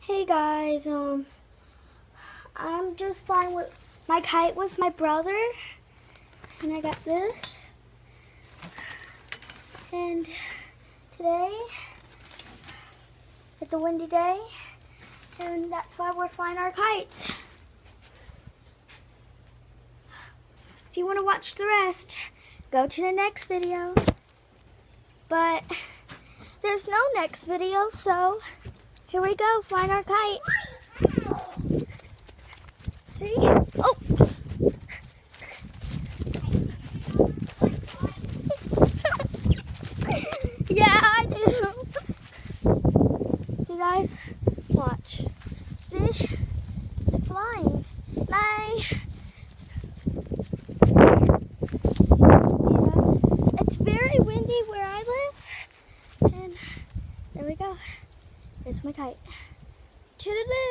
Hey guys, I'm just flying with my kite with my brother, and I got this. And today, it's a windy day, and that's why we're flying our kites. If you want to watch the rest, go to the next video. But there's no next video, so here we go, flying our kite. See? Oh! Yeah, I do. See guys? Watch. See? It's flying. Bye. It's very windy where I live. And there we go. It's my kite. Toodaloo.